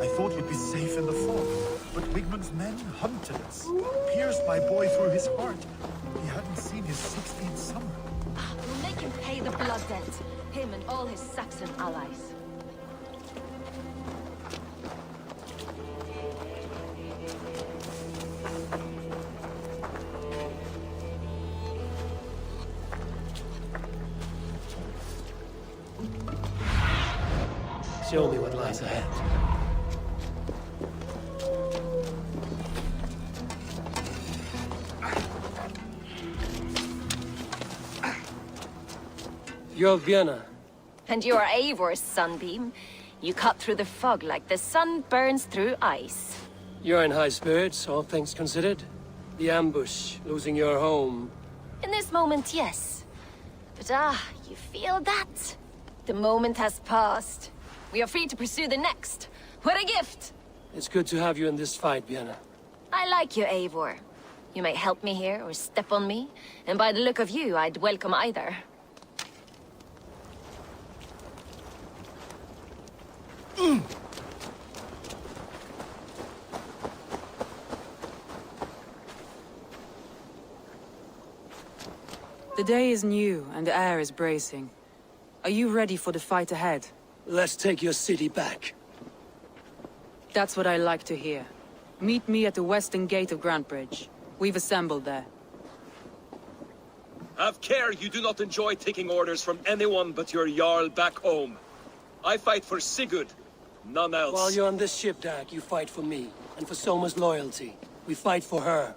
I thought we'd be safe in the fog, but Wigmund's men hunted us, pierced my boy through his heart. He hadn't seen his 16th summer. We'll make him pay the blood debt. Him and all his Saxon allies. Show me what lies ahead. You're Vienna. And you're Eivor's sunbeam. You cut through the fog like the sun burns through ice. You're in high spirits, all things considered. The ambush, losing your home. In this moment, yes. But you feel that? The moment has passed. We are free to pursue the next. What a gift! It's good to have you in this fight, Vienna. I like you, Eivor. You may help me here or step on me, and by the look of you, I'd welcome either. The day is new and the air is bracing. Are you ready for the fight ahead? Let's take your city back. That's what I like to hear. Meet me at the western gate of Grantebridge. We've assembled there. Have care you do not enjoy taking orders from anyone but your Jarl back home. I fight for Sigurd, none else. While you're on this ship, Dag, you fight for me, and for Soma's loyalty. We fight for her.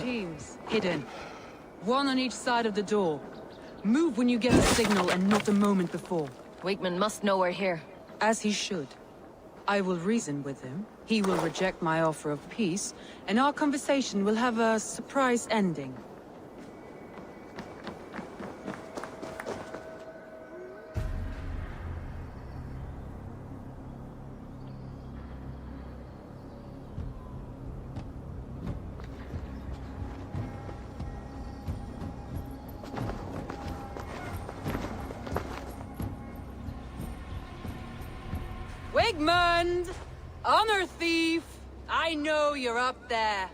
Teams, hidden. One on each side of the door. Move when you get the signal and not a moment before. Wigmund must know we're here. As he should. I will reason with him. He will reject my offer of peace, and our conversation will have a surprise ending. Wigmund! Honor thief! I know you're up there.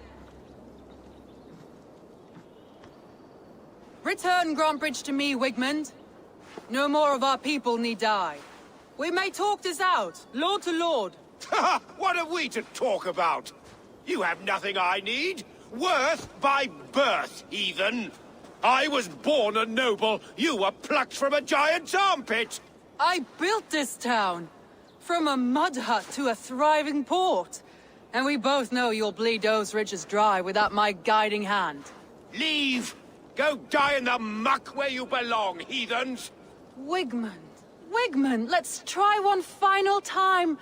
Return Grantebridge to me, Wigmund. No more of our people need die. We may talk this out, lord to lord. What have we to talk about? You have nothing I need. Worth by birth, heathen. I was born a noble. You were plucked from a giant's armpit. I built this town. From a mud hut to a thriving port. And we both know you'll bleed those riches dry without my guiding hand. Leave! Go die in the muck where you belong, heathens! Wigmund, Wigmund, let's try one final time.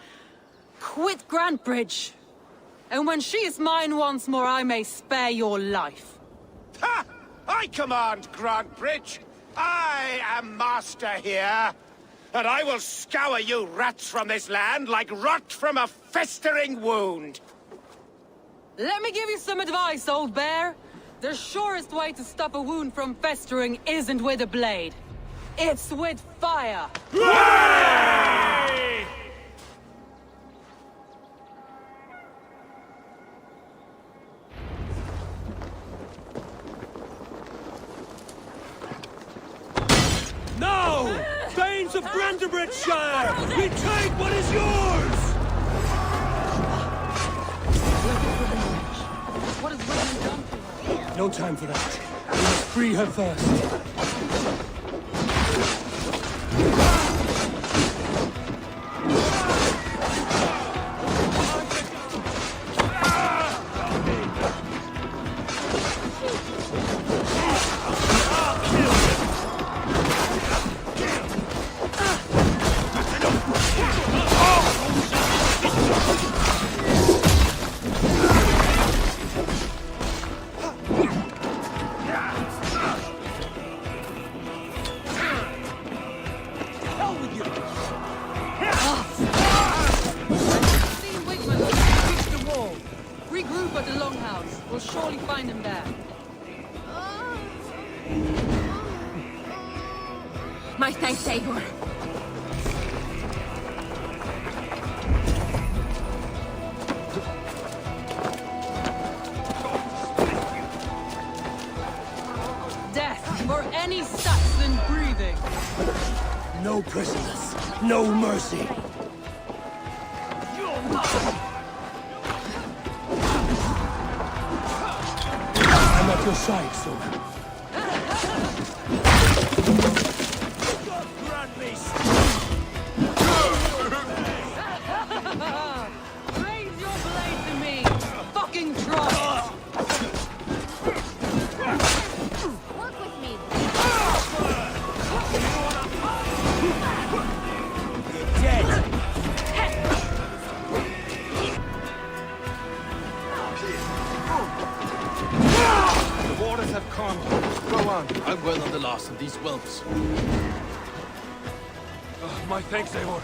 Quit Grantebridge. And when she is mine once more, I may spare your life. Ha! I command Grantebridge. I am master here. And I will scour you rats from this land like rot from a festering wound. Let me give you some advice, old bear. The surest way to stop a wound from festering isn't with a blade. It's with fire. Hooray! No! Thanes of Grantebridgeshire! We take what is yours! What has Wigmund done to her? No time for that. We must free her first. got the longhouse. We'll surely find him there. My thanks, Eivor. Death for any Saxon breathing. No prisoners, no mercy. I'm at your side, soldier. Raise your blade to me! Fucking try it! Work with me. The waters have calmed. Go on. I'm well on the last of these whelps. My thanks, Eivor.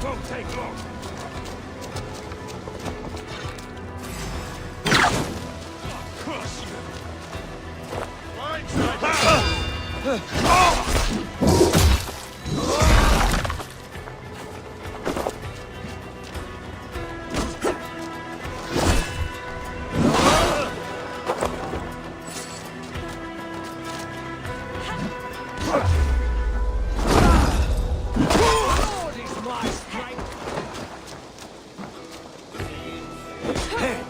Won't take long. Crush you.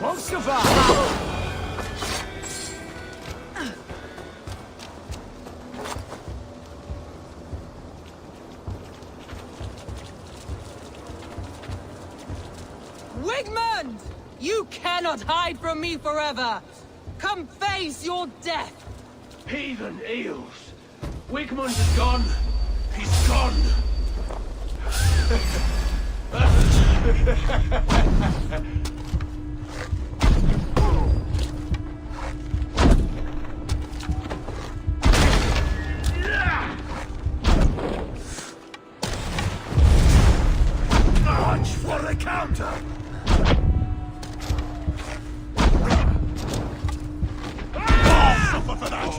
Won't survive! Wigmund! You cannot hide from me forever! Come face your death! Heathen eels. Wigmund is gone. He's gone. March for the counter! Suffer for that!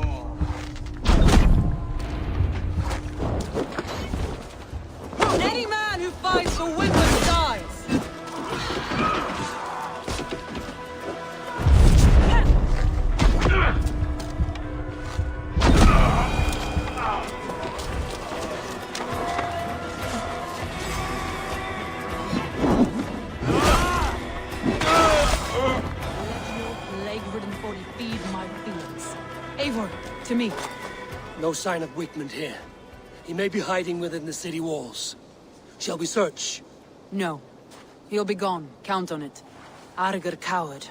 Any man who fights for Wigmund dies! Plague-ridden body feed my feelings. Eivor, to me. No sign of Wigmund here. He may be hiding within the city walls. Shall we search? No. He'll be gone. Count on it. Arger coward.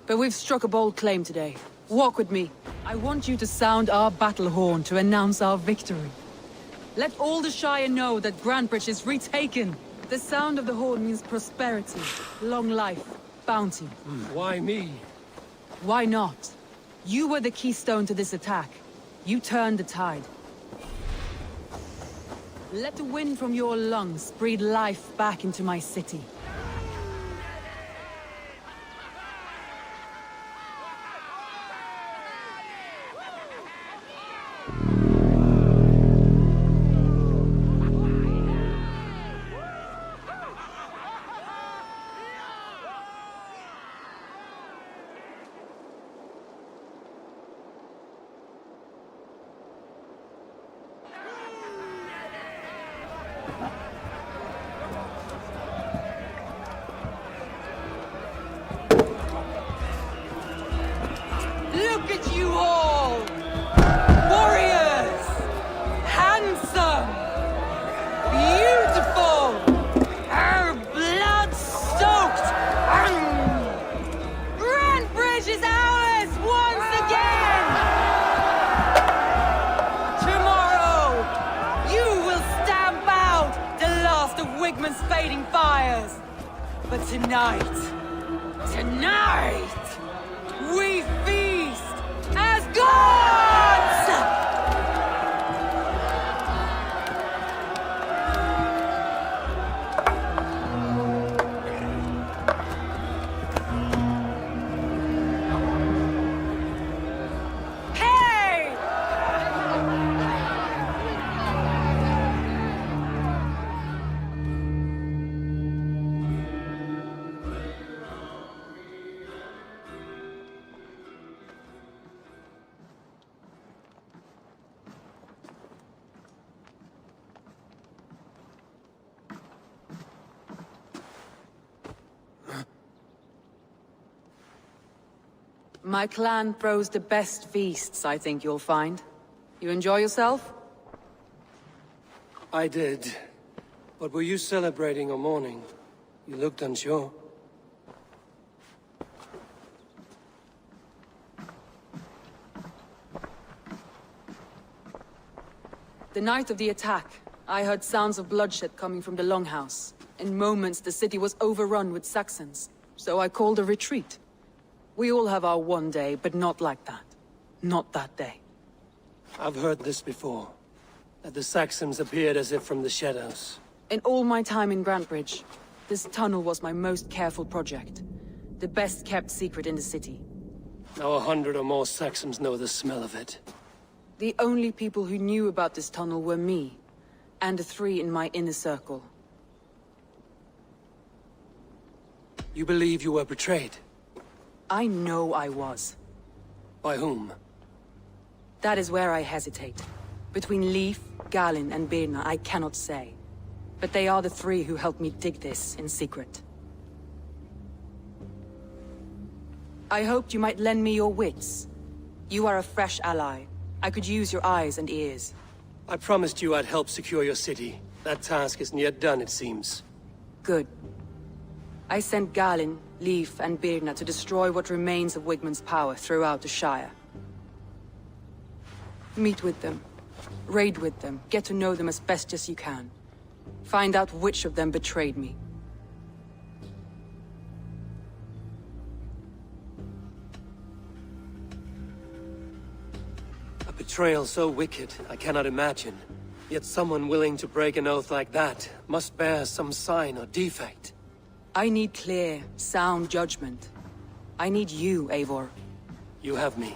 But we've struck a bold claim today. Walk with me. I want you to sound our battle horn to announce our victory. Let all the Shire know that Grantbridge is retaken. The sound of the horn means prosperity, long life, bounty. Why me? Why not? You were the keystone to this attack. You turned the tide. Let the wind from your lungs breathe life back into my city. Look at you all! Warriors! Handsome! Beautiful! Blood-soaked! Grantbridge is ours once again! Tomorrow, you will stamp out the last of Wigmund's fading fires. But tonight, we feast as gods! My clan throws the best feasts, I think you'll find. You enjoy yourself? I did. But were you celebrating or mourning? You looked unsure. The night of the attack, I heard sounds of bloodshed coming from the Longhouse. In moments, the city was overrun with Saxons, so I called a retreat. We all have our one day, but not like that. Not that day. I've heard this before. That the Saxons appeared as if from the shadows. In all my time in Grantbridge, this tunnel was my most careful project. The best kept secret in the city. Now 100 or more Saxons know the smell of it. The only people who knew about this tunnel were me, and the 3 in my inner circle. You believe you were betrayed? I know I was. By whom? That is where I hesitate. Between Leif, Galin, and Birna, I cannot say. But they are the 3 who helped me dig this in secret. I hoped you might lend me your wits. You are a fresh ally. I could use your eyes and ears. I promised you I'd help secure your city. That task isn't yet done, it seems. Good. I sent Galin, Leif, and Birna to destroy what remains of Wigmund's power throughout the Shire. Meet with them. Raid with them. Get to know them as best as you can. Find out which of them betrayed me. A betrayal so wicked, I cannot imagine. Yet someone willing to break an oath like that must bear some sign or defect. I need clear, sound judgment. I need you, Eivor. You have me.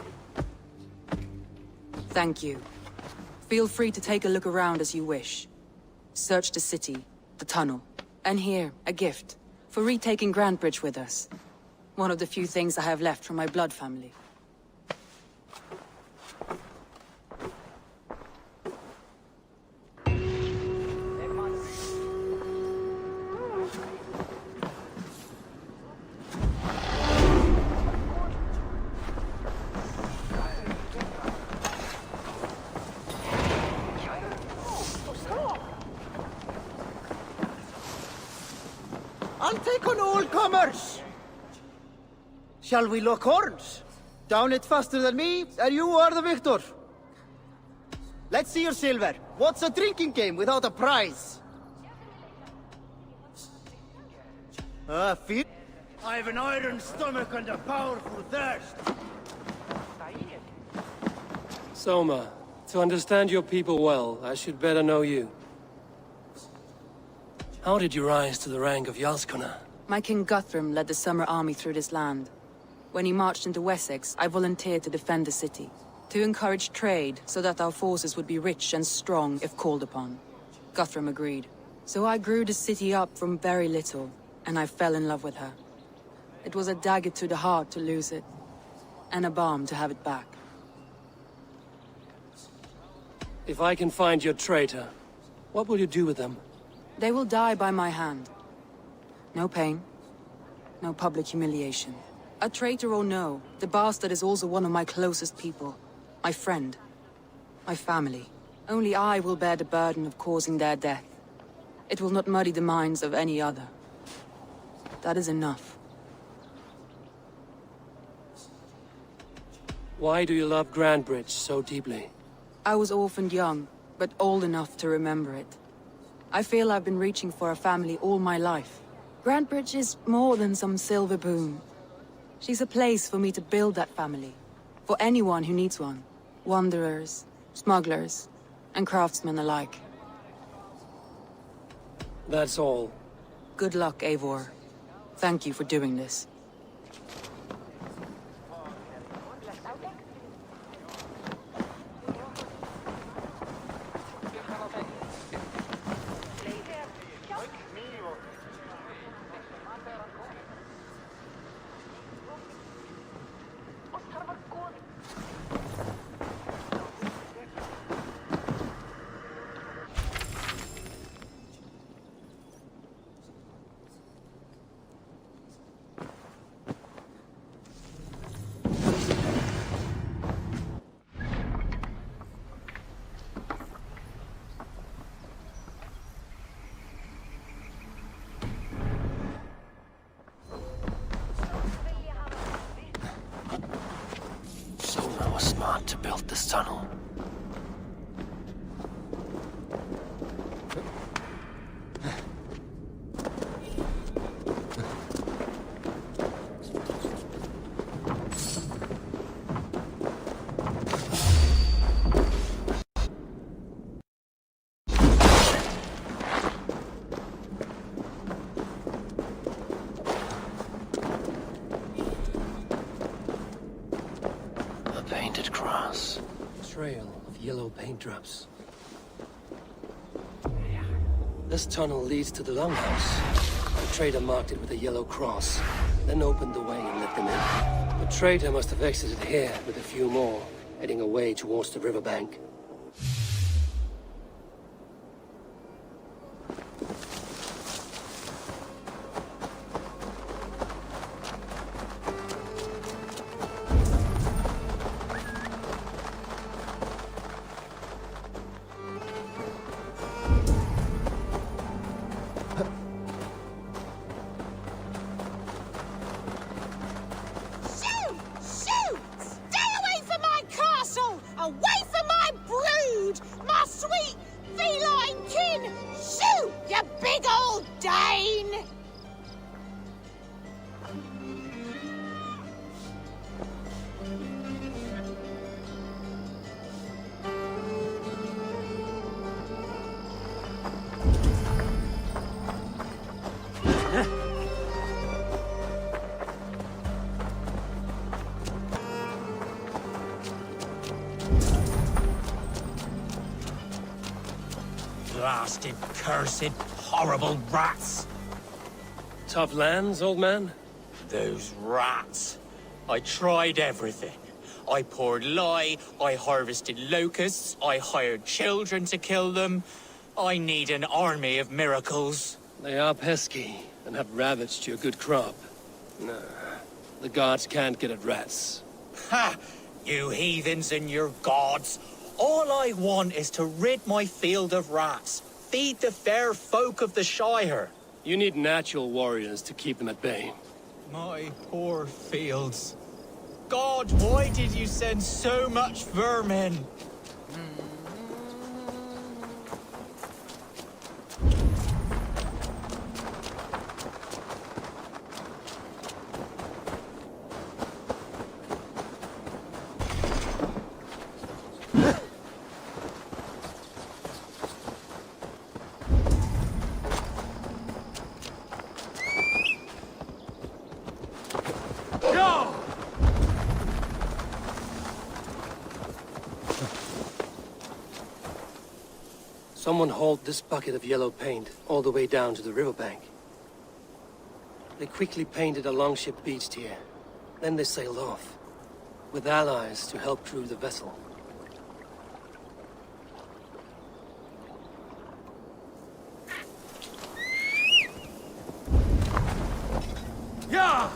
Thank you. Feel free to take a look around as you wish. Search the city, the tunnel, and here, a gift, for retaking Grantbridge with us. One of the few things I have left from my blood family. I'll take on all comers! Shall we lock horns? Down it faster than me, and you are the victor. Let's see your silver. What's a drinking game without a prize? Feet. I have an iron stomach and a powerful thirst. Soma, to understand your people well, I should better know you. How did you rise to the rank of Jarlskona? My King Guthrum led the summer army through this land. When he marched into Wessex, I volunteered to defend the city. To encourage trade, so that our forces would be rich and strong if called upon. Guthrum agreed. So I grew the city up from very little, and I fell in love with her. It was a dagger to the heart to lose it, and a balm to have it back. If I can find your traitor, what will you do with them? They will die by my hand. No pain, no public humiliation. A traitor or no, the bastard is also one of my closest people. My friend. My family. Only I will bear the burden of causing their death. It will not muddy the minds of any other. That is enough. Why do you love Grantbridge so deeply? I was orphaned young, but old enough to remember it. I feel I've been reaching for a family all my life. Grantbridge is more than some silver boon. She's a place for me to build that family. For anyone who needs one. Wanderers, smugglers, and craftsmen alike. That's all. Good luck, Eivor. Thank you for doing this. this tunnel. Painted cross. Trail of yellow paint drops. This tunnel leads to the longhouse. The trader marked it with a yellow cross, then opened the way and let them in. The trader must have exited here with a few more, heading away towards the riverbank. Away from my brood! My sweet feline kin! Shoo, you big old Dane! Blasted, cursed, horrible rats! Tough lands, old man? Those rats. I tried everything. I poured lye, I harvested locusts, I hired children to kill them. I need an army of miracles. They are pesky and have ravaged your good crop. Nah, the gods can't get at rats. Ha! You heathens and your gods. All I want is to rid my field of rats. Feed the fair folk of the Shire. You need natural warriors to keep them at bay. My poor fields. God, why did you send so much vermin? Someone hauled this bucket of yellow paint all the way down to the riverbank. They quickly painted a longship beached here. Then they sailed off, with allies to help crew the vessel. Yeah!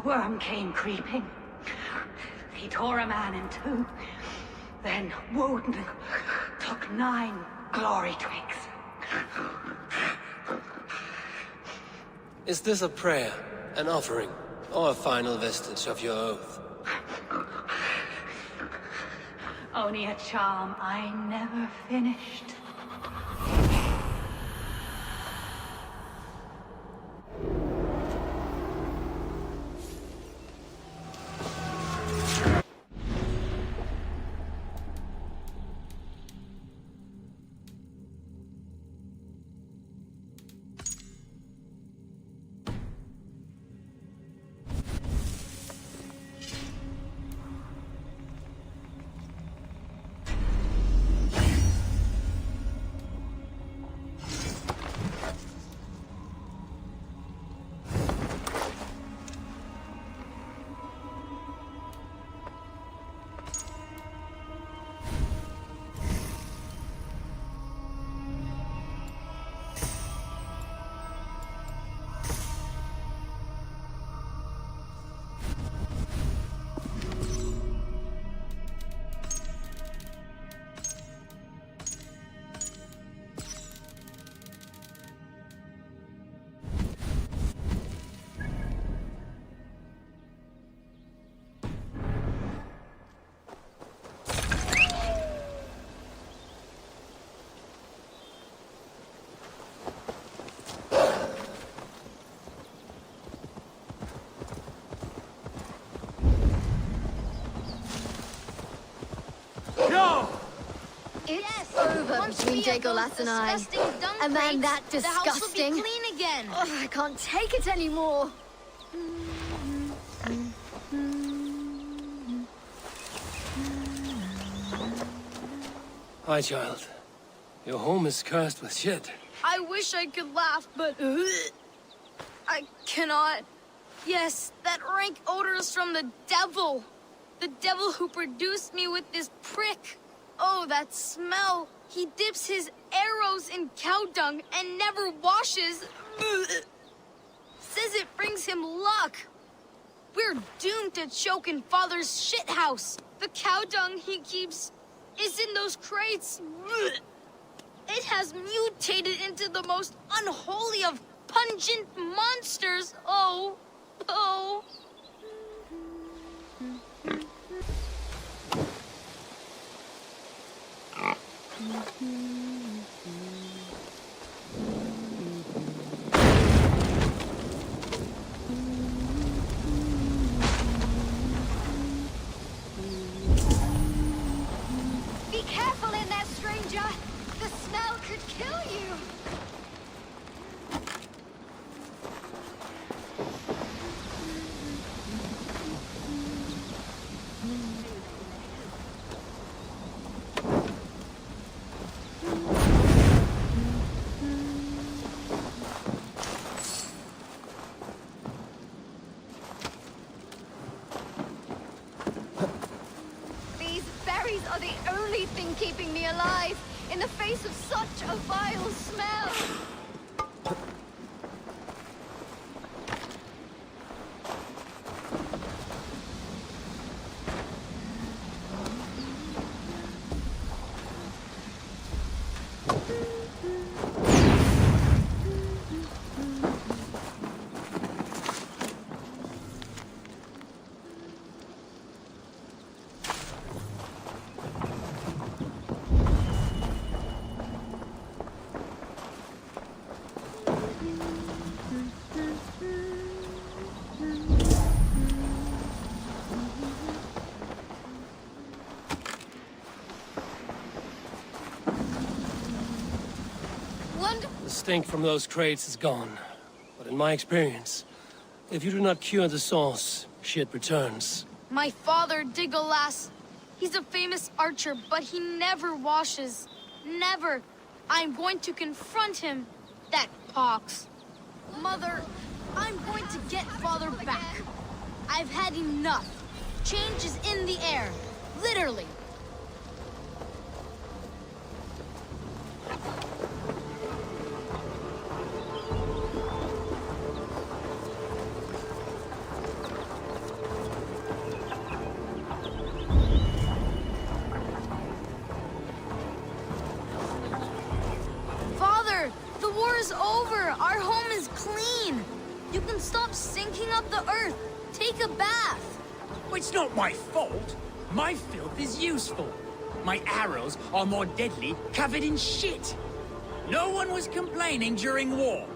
A worm came creeping. He tore a man in two. Then Woden took 9 glory twigs. Is this a prayer, an offering, or a final vestige of your oath? Only a charm I never finished. It's over between Dagolas and I. A man that disgusting. The house will be clean again. Oh, I can't take it anymore. Hi, child. Your home is cursed with shit. I wish I could laugh, but I cannot. Yes, that rank odor is from the devil. The devil who produced me with this prick. Oh, that smell. He dips his arrows in cow dung and never washes. Says it brings him luck. We're doomed to choke in Father's shithouse. The cow dung he keeps is in those crates. It has mutated into the most unholy of pungent monsters. Oh, oh. Be careful in there, stranger. The smell could kill you. These berries are the only thing keeping me alive in the face of such a vile smell. The stink from those crates is gone. But in my experience, if you do not cure the source, shit returns. My father, Dagolas, he's a famous archer, but he never washes. Never. I'm going to confront him. That pox. Mother, I'm going to get Father back. I've had enough. Change is in the air. Literally. Then stop sinking up the earth. Take a bath. It's not my fault. My filth is useful. My arrows are more deadly covered in shit. No one was complaining during war.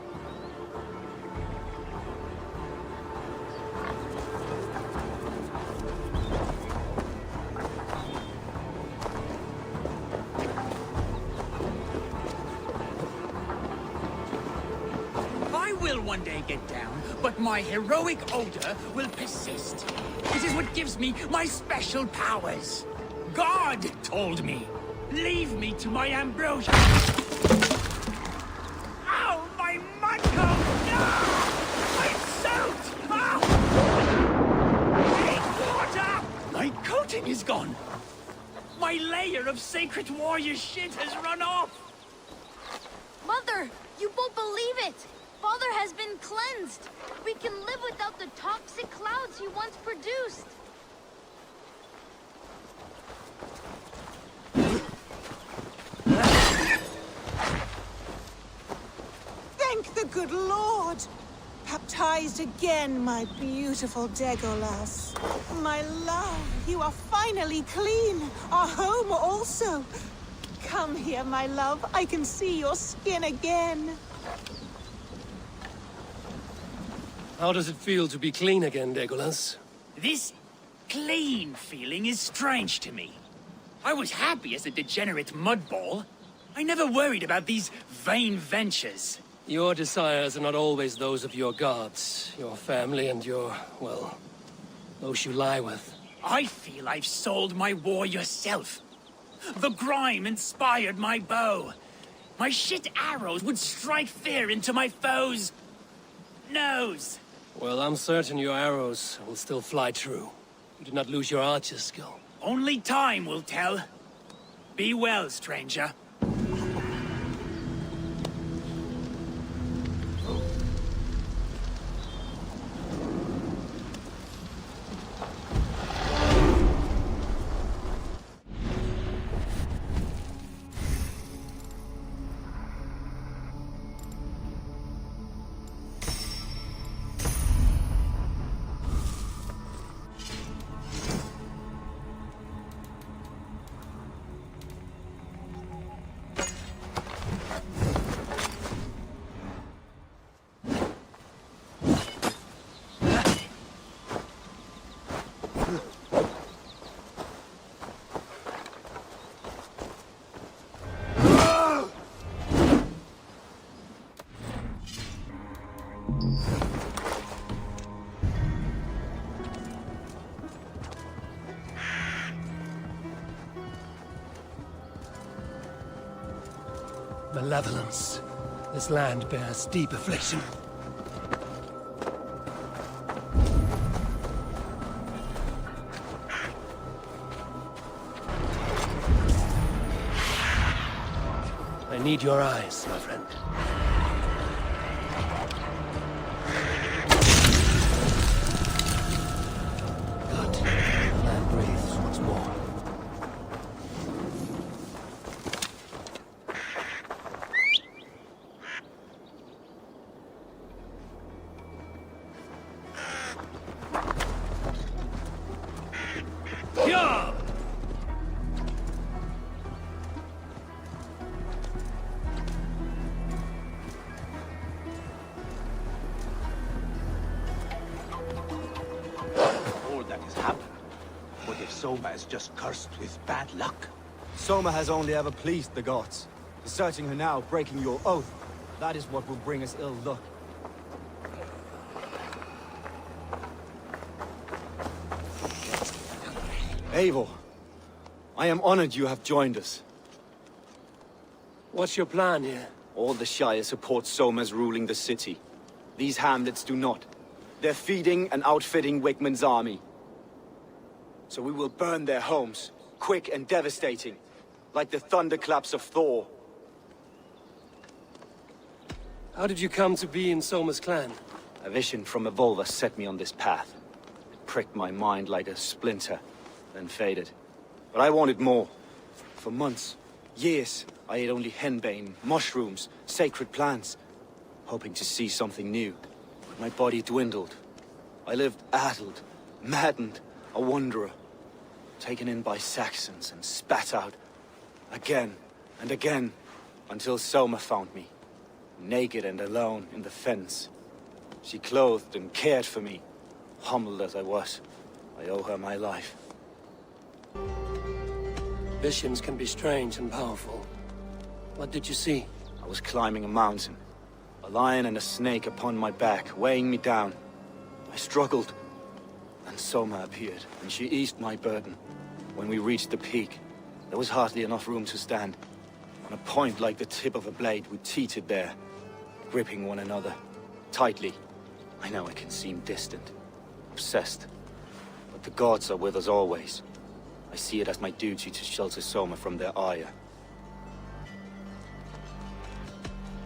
I will one day get down, but my heroic odor will persist. It is what gives me my special powers. God told me, leave me to my ambrosia. Ow, my mudcoat! Ah! I'm soaked! Ah! Take water! My coating is gone. My layer of sacred warrior shit has run off. Mother, you won't believe it. Father has been cleansed. We can live without the toxic clouds he once produced. Thank the good Lord! Baptized again, my beautiful Legolas. My love, you are finally clean. Our home also. Come here, my love. I can see your skin again. How does it feel to be clean again, Legolas? This clean feeling is strange to me. I was happy as a degenerate mudball. I never worried about these vain ventures. Your desires are not always those of your gods, your family, and your, well, those you lie with. I feel I've sold my warrior self. The grime inspired my bow. My shit arrows would strike fear into my foes' nose. Well, I'm certain your arrows will still fly true. You did not lose your archer skill. Only time will tell. Be well, stranger. Malevolence. This land bears deep affliction. I need your eyes, my friend. Good. The land breathes once more. Soma is just cursed with bad luck. Soma has only ever pleased the gods. Deserting her now, breaking your oath, that is what will bring us ill luck. Eivor, I am honored you have joined us. What's your plan here? All the Shire support Soma's ruling the city. These hamlets do not. They're feeding and outfitting Wigmund's army. So we will burn their homes, quick and devastating, like the thunderclaps of Thor. How did you come to be in Soma's clan? A vision from Evolva set me on this path. It pricked my mind like a splinter, then faded. But I wanted more. For months, years, I ate only henbane, mushrooms, sacred plants, hoping to see something new. but my body dwindled. I lived addled, maddened, a wanderer, taken in by Saxons and spat out again and again, until Soma found me, naked and alone in the fens. She clothed and cared for me, humbled as I was. I owe her my life. Visions can be strange and powerful. What did you see? I was climbing a mountain, a lion and a snake upon my back, weighing me down. I struggled, and Soma appeared, and she eased my burden. When we reached the peak, there was hardly enough room to stand. On a point like the tip of a blade, we teetered there, gripping one another, tightly. I know it can seem distant, obsessed, but the gods are with us always. I see it as my duty to shelter Soma from their ire.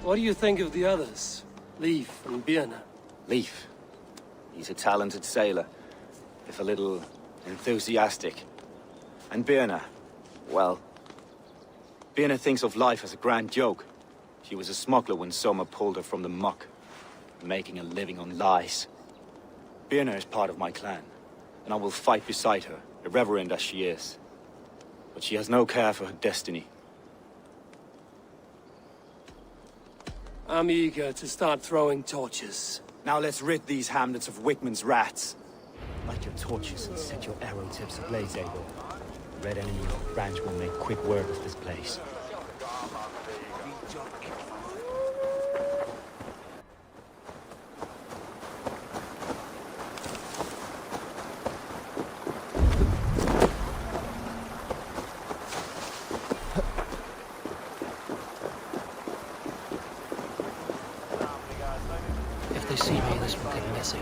What do you think of the others? Leif and Birna? Leif. He's a talented sailor, if a little enthusiastic. And Birna, well, Birna thinks of life as a grand joke. She was a smuggler when Soma pulled her from the muck, making a living on lies. Birna is part of my clan, and I will fight beside her, irreverent as she is. But she has no care for her destiny. I'm eager to start throwing torches. Now let's rid these hamlets of Wickman's rats. Light your torches and set your arrow tips ablaze, Abel. The red enemy of the branch will make quick work of this place. If they see me, this will get messy.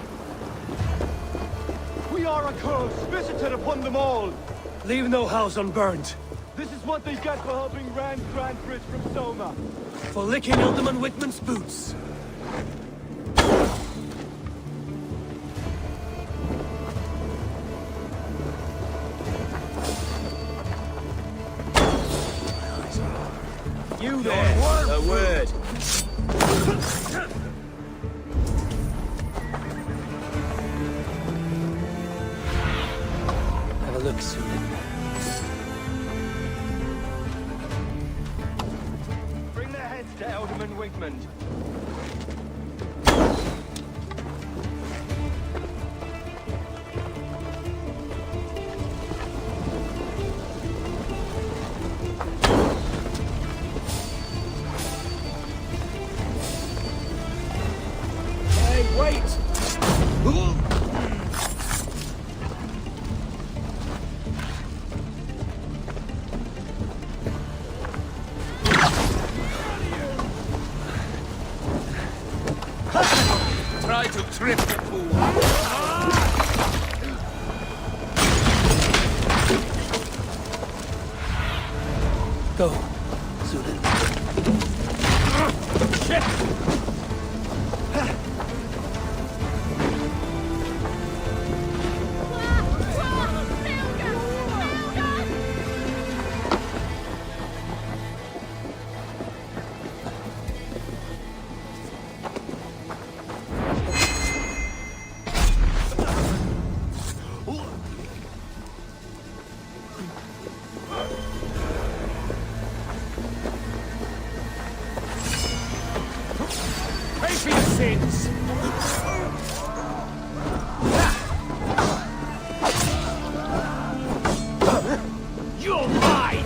We are a curse visited upon them all. Leave no house unburned. This is what they get for helping Rand Cranbridge from Soma. For licking Alderman Wickman's boots. You don't a word. Have a look, Sue. bring their heads to Alderman Wickman. Try to trip the fool. Go, Sudan. Shit! Pay for your sins! You're mine!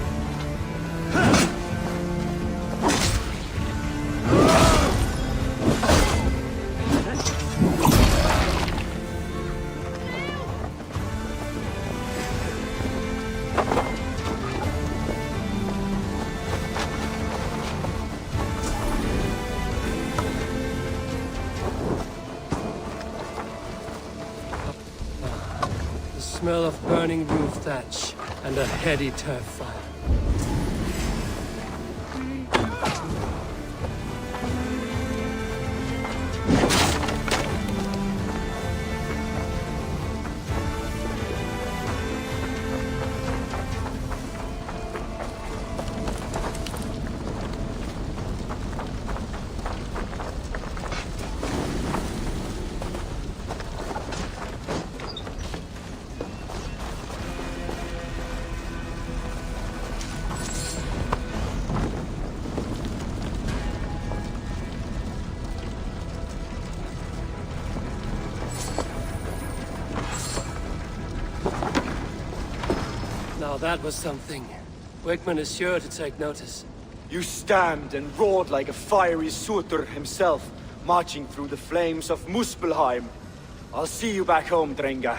The smell of burning roof thatch and a heady turf fire. Now that was something. Wickman is sure to take notice. You stand and roared like a fiery Surtur himself, marching through the flames of Muspelheim. I'll see you back home, Drenga.